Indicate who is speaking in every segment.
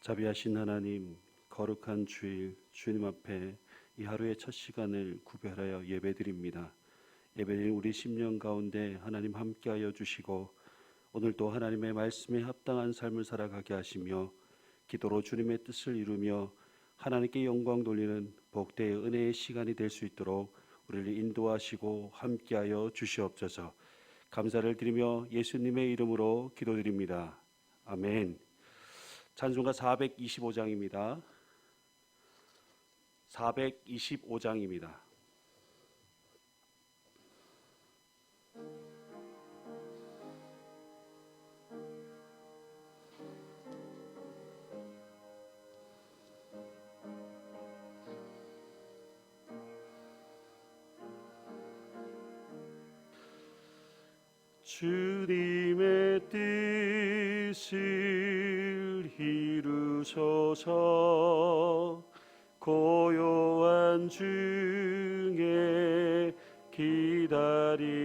Speaker 1: 자비하신 하나님, 거룩한 주일 주님 앞에 이 하루의 첫 시간을 구별하여 예배드립니다. 예배드린 우리 심령 가운데 하나님 함께하여 주시고 오늘도 하나님의 말씀에 합당한 삶을 살아가게 하시며 기도로 주님의 뜻을 이루며 하나님께 영광 돌리는 복되의 은혜의 시간이 될 수 있도록 우리를 인도하시고 함께하여 주시옵소서. 감사를 드리며 예수님의 이름으로 기도드립니다. 아멘. 찬송가 425장입니다. 425장입니다. 주님의 뜻을 이루소서. 고요한 중에 기다리니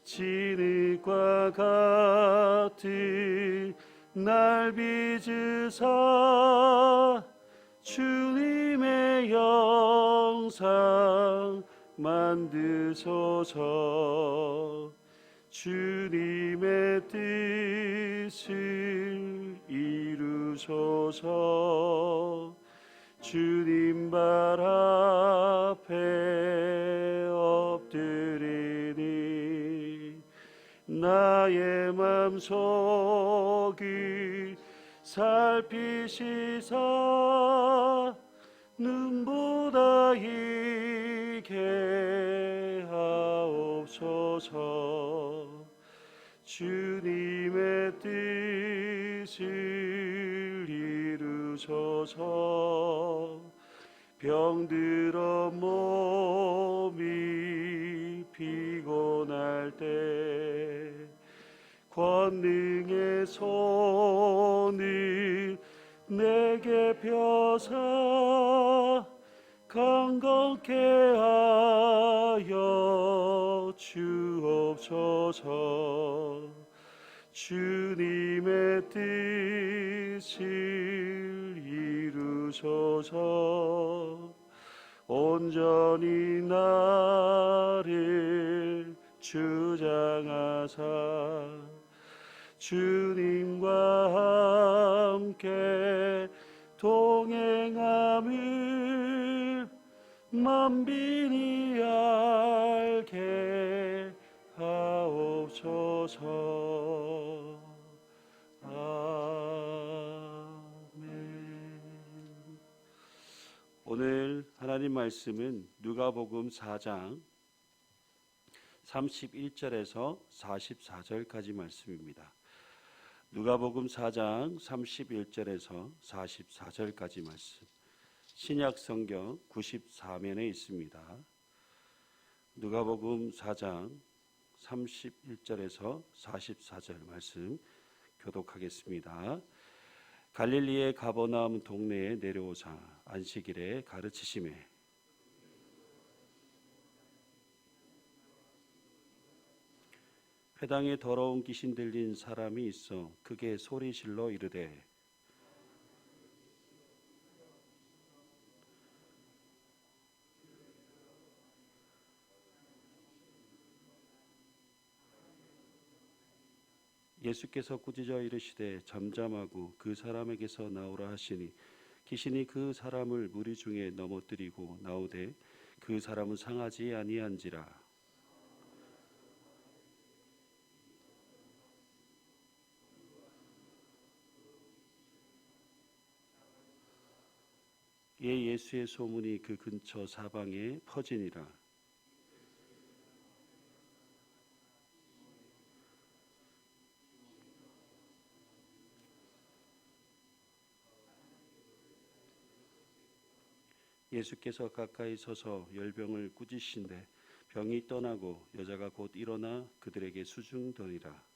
Speaker 1: 진흙과 같은 날 빚으사 주님의 영상 만드소서. 주님의 뜻을 이루소서. 주님 발 앞에 엎드리니 나의 맘속을 살피시사 눈보다 희게 하옵소서. 주님의 뜻을 이루소서. 병들어 몸이 피곤할 때 권능의 손을 내게 펴사 강건케 하여 주옵소서. 주님의 뜻을 이루소서. 온전히 나를 주장하사 주님과 함께 동행함을 만민이 알게 하옵소서. 아멘. 오늘 하나님 말씀은 누가복음 4장 31절에서 44절까지 말씀입니다. 누가복음 4장 31절에서 44절까지 말씀, 신약성경 94면에 있습니다. 누가복음 4장 31절에서 44절 말씀 교독하겠습니다. 갈릴리의 가버나움 동네에 내려오사 안식일에 가르치시매 회당에 더러운 귀신 들린 사람이 있어 크게 소리질러 이르되 예수께서 꾸짖어 이르시되 잠잠하고 그 사람에게서 나오라 하시니 귀신이 그 사람을 무리 중에 넘어뜨리고 나오되 그 사람은 상하지 아니한지라. 예수의 소문이 그 근처 사방에 퍼지니라. 예수께서 가까이 서서 열병을 꾸짖으신데 병이 떠나고 여자가 곧 일어나 그들에게 수중더니라.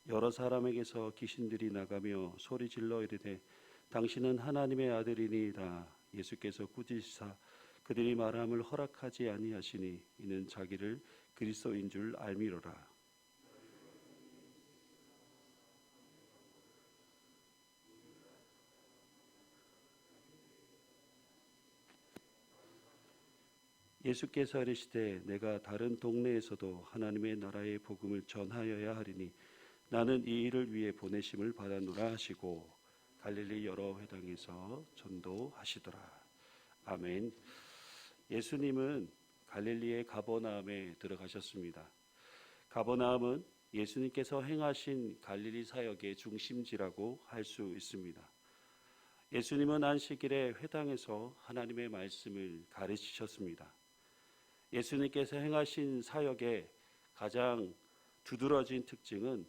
Speaker 1: 여러 사람에게서 귀신들이 나가며 소리질러 이르되 당신은 하나님의 아들이니이다. 예수께서 꾸짖으사 그들이 말함을 허락하지 아니하시니 이는 자기를 그리스도인 줄 알미로라. 예수께서 이르시되 내가 다른 동네에서도 하나님의 나라의 복음을 전하여야 하리니 나는 이 일을 위해 보내심을 받았노라 하시고 갈릴리 여러 회당에서 전도하시더라. 아멘. 예수님은 갈릴리의 가버나움에 들어가셨습니다. 가버나움은 예수님께서 행하신 갈릴리 사역의 중심지라고 할 수 있습니다. 예수님은 안식일에 회당에서 하나님의 말씀을 가르치셨습니다. 예수님께서 행하신 사역의 가장 두드러진 특징은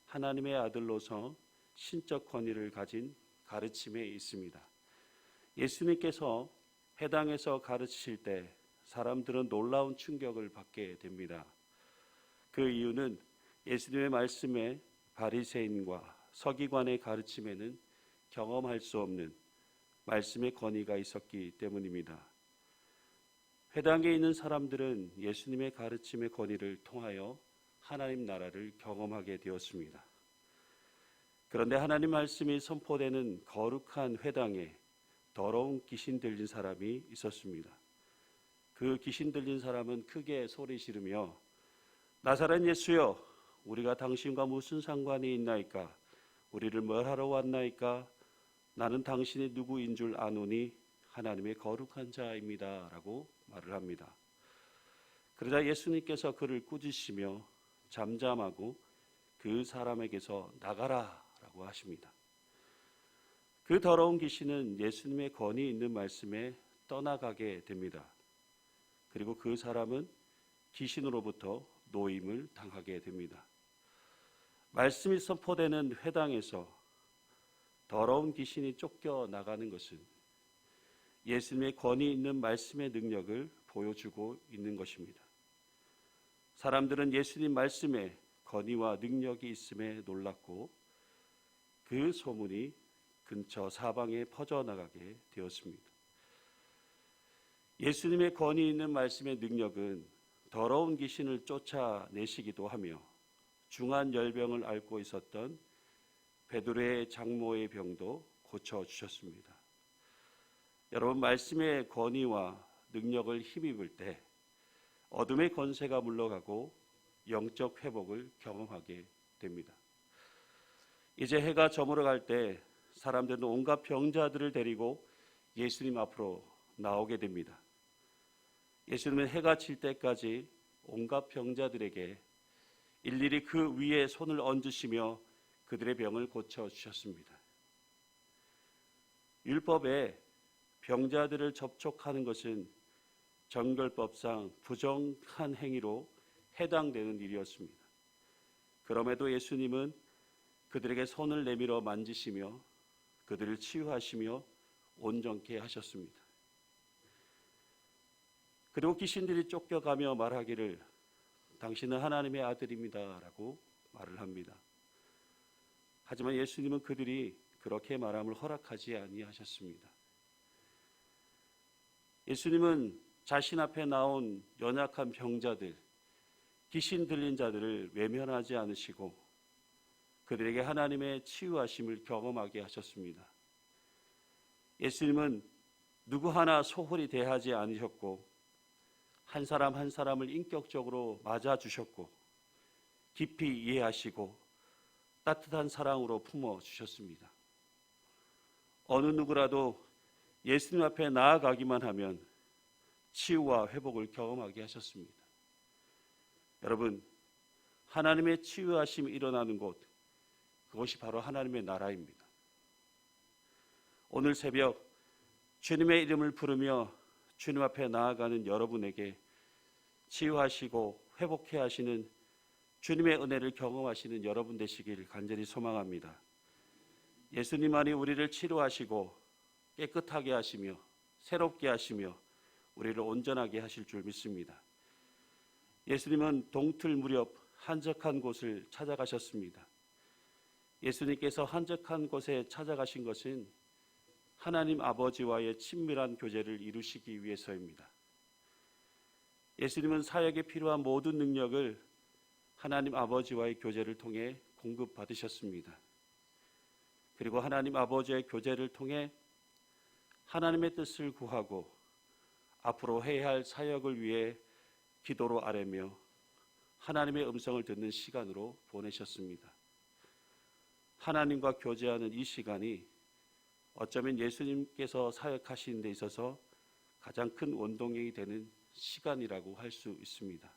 Speaker 1: 하나님의 아들로서 신적 권위를 가진 가르침에 있습니다. 예수님께서 회당에서 가르치실 때 사람들은 놀라운 충격을 받게 됩니다. 그 이유는 예수님의 말씀에 바리새인과 서기관의 가르침에는 경험할 수 없는 말씀의 권위가 있었기 때문입니다. 회당에 있는 사람들은 예수님의 가르침의 권위를 통하여 하나님 나라를 경험하게 되었습니다. 그런데 하나님 말씀이 선포되는 거룩한 회당에 더러운 귀신 들린 사람이 있었습니다. 그 귀신 들린 사람은 크게 소리 지르며 나사렛 예수여, 우리가 당신과 무슨 상관이 있나이까? 우리를 뭘 하러 왔나이까? 나는 당신이 누구인 줄 아노니 하나님의 거룩한 자입니다 라고 말을 합니다. 그러자 예수님께서 그를 꾸짖으시며 잠잠하고 그 사람에게서 나가라 라고 하십니다. 그 더러운 귀신은 예수님의 권위 있는 말씀에 떠나가게 됩니다. 그리고 그 사람은 귀신으로부터 노임을 당하게 됩니다. 말씀이 선포되는 회당에서 더러운 귀신이 쫓겨나가는 것은 예수님의 권위 있는 말씀의 능력을 보여주고 있는 것입니다. 사람들은 예수님 말씀에 권위와 능력이 있음에 놀랐고 그 소문이 근처 사방에 퍼져나가게 되었습니다. 예수님의 권위 있는 말씀의 능력은 더러운 귀신을 쫓아내시기도 하며 중한 열병을 앓고 있었던 베드로의 장모의 병도 고쳐주셨습니다. 여러분, 말씀의 권위와 능력을 힘입을 때 어둠의 권세가 물러가고 영적 회복을 경험하게 됩니다. 이제 해가 저물어갈 때 사람들은 온갖 병자들을 데리고 예수님 앞으로 나오게 됩니다. 예수님은 해가 질 때까지 온갖 병자들에게 일일이 그 위에 손을 얹으시며 그들의 병을 고쳐주셨습니다. 율법에 병자들을 접촉하는 것은 정결법상 부정한 행위로 해당되는 일이었습니다. 그럼에도 예수님은 그들에게 손을 내밀어 만지시며 그들을 치유하시며 온전케 하셨습니다. 그리고 귀신들이 쫓겨가며 말하기를 당신은 하나님의 아들입니다 라고 말을 합니다. 하지만 예수님은 그들이 그렇게 말함을 허락하지 아니하셨습니다. 예수님은 자신 앞에 나온 연약한 병자들, 귀신 들린 자들을 외면하지 않으시고 그들에게 하나님의 치유하심을 경험하게 하셨습니다. 예수님은 누구 하나 소홀히 대하지 않으셨고 한 사람 한 사람을 인격적으로 맞아주셨고 깊이 이해하시고 따뜻한 사랑으로 품어주셨습니다. 어느 누구라도 예수님 앞에 나아가기만 하면 치유와 회복을 경험하게 하셨습니다. 여러분, 하나님의 치유하심이 일어나는 곳, 그것이 바로 하나님의 나라입니다. 오늘 새벽 주님의 이름을 부르며 주님 앞에 나아가는 여러분에게 치유하시고 회복해 하시는 주님의 은혜를 경험하시는 여러분 되시길 간절히 소망합니다. 예수님만이 우리를 치료하시고 깨끗하게 하시며 새롭게 하시며 우리를 온전하게 하실 줄 믿습니다. 예수님은 동틀 무렵 한적한 곳을 찾아가셨습니다. 예수님께서 한적한 곳에 찾아가신 것은 하나님 아버지와의 친밀한 교제를 이루시기 위해서입니다. 예수님은 사역에 필요한 모든 능력을 하나님 아버지와의 교제를 통해 공급받으셨습니다. 그리고 하나님 아버지의 교제를 통해 하나님의 뜻을 구하고 앞으로 해야 할 사역을 위해 기도로 아뢰며 하나님의 음성을 듣는 시간으로 보내셨습니다. 하나님과 교제하는 이 시간이 어쩌면 예수님께서 사역하시는 데 있어서 가장 큰 원동력이 되는 시간이라고 할 수 있습니다.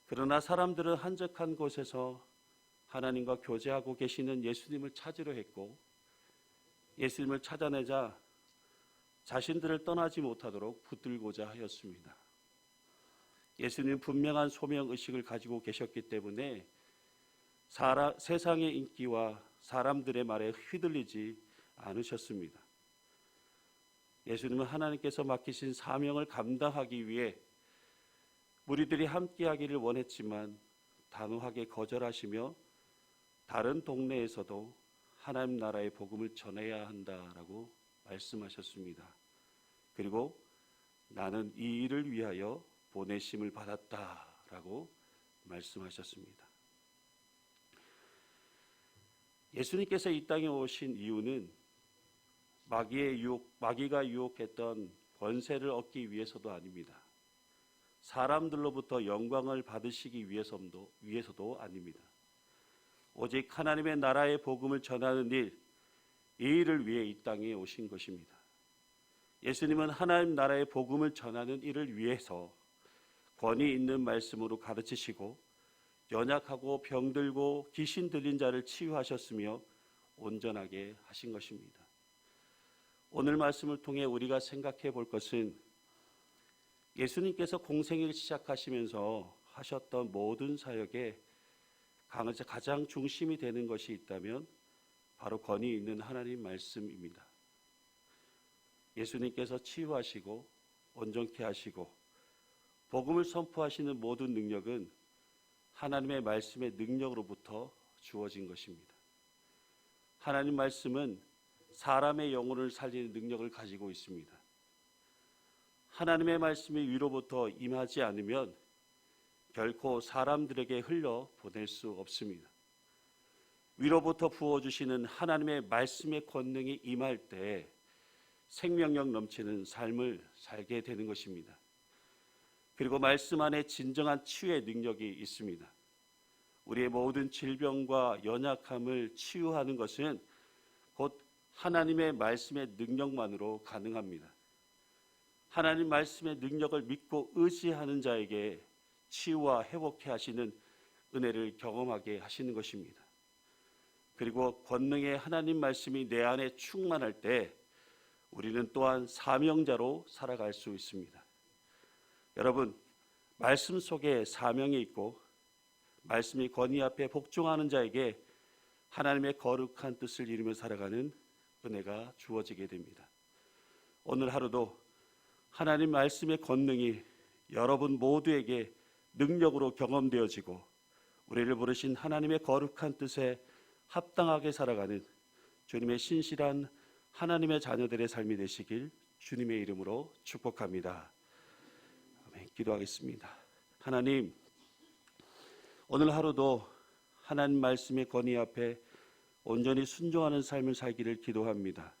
Speaker 1: 그러나 사람들은 한적한 곳에서 하나님과 교제하고 계시는 예수님을 찾으려 했고, 예수님을 찾아내자 자신들을 떠나지 못하도록 붙들고자 하였습니다. 예수님은 분명한 소명의식을 가지고 계셨기 때문에 세상의 인기와 사람들의 말에 휘둘리지 않으셨습니다. 예수님은 하나님께서 맡기신 사명을 감당하기 위해 무리들이 함께하기를 원했지만 단호하게 거절하시며 다른 동네에서도 하나님 나라의 복음을 전해야 한다라고 말씀하셨습니다. 그리고 나는 이 일을 위하여 보내심을 받았다라고 말씀하셨습니다. 예수님께서 이 땅에 오신 이유는 마귀가 유혹했던 권세를 얻기 위해서도 아닙니다. 사람들로부터 영광을 받으시기 위해서도 아닙니다. 오직 하나님의 나라의 복음을 전하는 일, 이 일을 위해 이 땅에 오신 것입니다. 예수님은 하나님 나라의 복음을 전하는 일을 위해서 권위 있는 말씀으로 가르치시고 연약하고 병들고 귀신 들린 자를 치유하셨으며 온전하게 하신 것입니다. 오늘 말씀을 통해 우리가 생각해 볼 것은 예수님께서 공생애를 시작하시면서 하셨던 모든 사역에 가장 중심이 되는 것이 있다면 바로 권위 있는 하나님 말씀입니다. 예수님께서 치유하시고 온전케 하시고 복음을 선포하시는 모든 능력은 하나님의 말씀의 능력으로부터 주어진 것입니다. 하나님 말씀은 사람의 영혼을 살리는 능력을 가지고 있습니다. 하나님의 말씀이 위로부터 임하지 않으면 결코 사람들에게 흘려 보낼 수 없습니다. 위로부터 부어주시는 하나님의 말씀의 권능이 임할 때 생명력 넘치는 삶을 살게 되는 것입니다. 그리고 말씀 안에 진정한 치유의 능력이 있습니다. 우리의 모든 질병과 연약함을 치유하는 것은 곧 하나님의 말씀의 능력만으로 가능합니다. 하나님 말씀의 능력을 믿고 의지하는 자에게 치유와 회복해 하시는 은혜를 경험하게 하시는 것입니다. 그리고 권능의 하나님 말씀이 내 안에 충만할 때 우리는 또한 사명자로 살아갈 수 있습니다. 여러분, 말씀 속에 사명이 있고 말씀이 권위 앞에 복종하는 자에게 하나님의 거룩한 뜻을 이루며 살아가는 은혜가 주어지게 됩니다. 오늘 하루도 하나님 말씀의 권능이 여러분 모두에게 능력으로 경험되어지고 우리를 부르신 하나님의 거룩한 뜻에 합당하게 살아가는 주님의 신실한 하나님의 자녀들의 삶이 되시길 주님의 이름으로 축복합니다. 아멘. 기도하겠습니다. 하나님, 오늘 하루도 하나님 말씀의 권위 앞에 온전히 순종하는 삶을 살기를 기도합니다.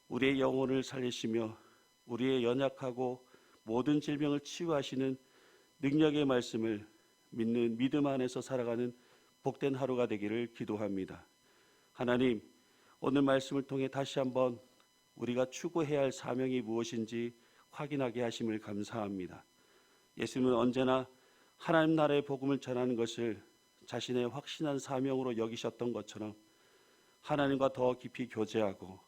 Speaker 1: 우리의 영혼을 살리시며 우리의 연약하고 모든 질병을 치유하시는 능력의 말씀을 믿는 믿음 안에서 살아가는 복된 하루가 되기를 기도합니다. 하나님, 오늘 말씀을 통해 다시 한번 우리가 추구해야 할 사명이 무엇인지 확인하게 하심을 감사합니다. 예수님은 언제나 하나님 나라의 복음을 전하는 것을 자신의 확신한 사명으로 여기셨던 것처럼 하나님과 더 깊이 교제하고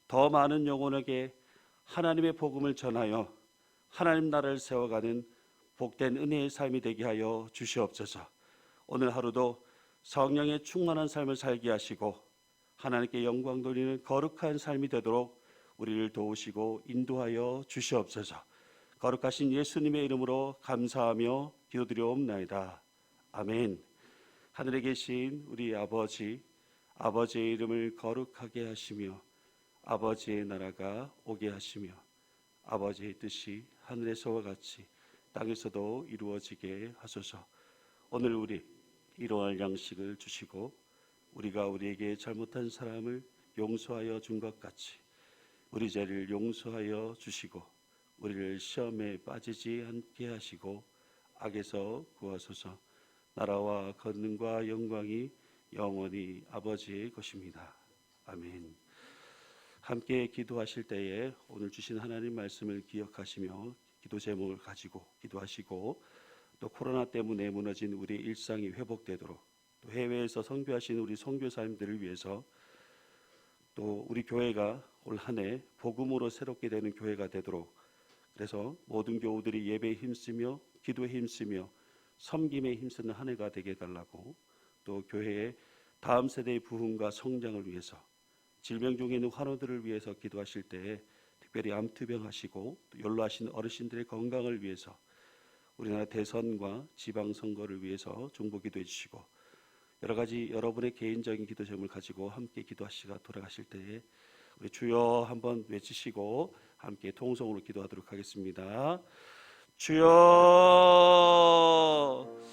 Speaker 1: 더 많은 영혼에게 하나님의 복음을 전하여 하나님 나라를 세워가는 복된 은혜의 삶이 되게 하여 주시옵소서. 오늘 하루도 성령의 충만한 삶을 살게 하시고 하나님께 영광 돌리는 거룩한 삶이 되도록 우리를 도우시고 인도하여 주시옵소서. 거룩하신 예수님의 이름으로 감사하며 기도드리옵나이다. 아멘. 하늘에 계신 우리 아버지의 이름을 거룩하게 하시며 아버지의 나라가 오게 하시며 아버지의 뜻이 하늘에서와 같이 땅에서도 이루어지게 하소서. 오늘 우리 일용할 양식을 주시고 우리가 우리에게 잘못한 사람을 용서하여 준 것 같이 우리 죄를 용서하여 주시고 우리를 시험에 빠지지 않게 하시고 악에서 구하소서. 나라와 권능과 영광이 영원히 아버지의 것입니다. 아멘. 함께 기도하실 때에 오늘 주신 하나님 말씀을 기억하시며 기도 제목을 가지고 기도하시고 또 코로나 때문에 무너진 우리 일상이 회복되도록 또 해외에서 선교하시는 우리 선교사님들을 위해서 또 우리 교회가 올 한 해 복음으로 새롭게 되는 교회가 되도록 그래서 모든 교우들이 예배에 힘쓰며 기도에 힘쓰며 섬김에 힘쓰는 한 해가 되게 해달라고 또 교회의 다음 세대의 부흥과 성장을 위해서 질병 중에 있는 환우들을 위해서 기도하실 때에 특별히 암투병 하시고 또 연로하신 어르신들의 건강을 위해서 우리나라 대선과 지방선거를 위해서 중보 기도해 주시고 여러 가지 여러분의 개인적인 기도 제목을 가지고 함께 기도하시가 돌아가실 때에 우리 주여 한번 외치시고 함께 통성으로 기도하도록 하겠습니다. 주여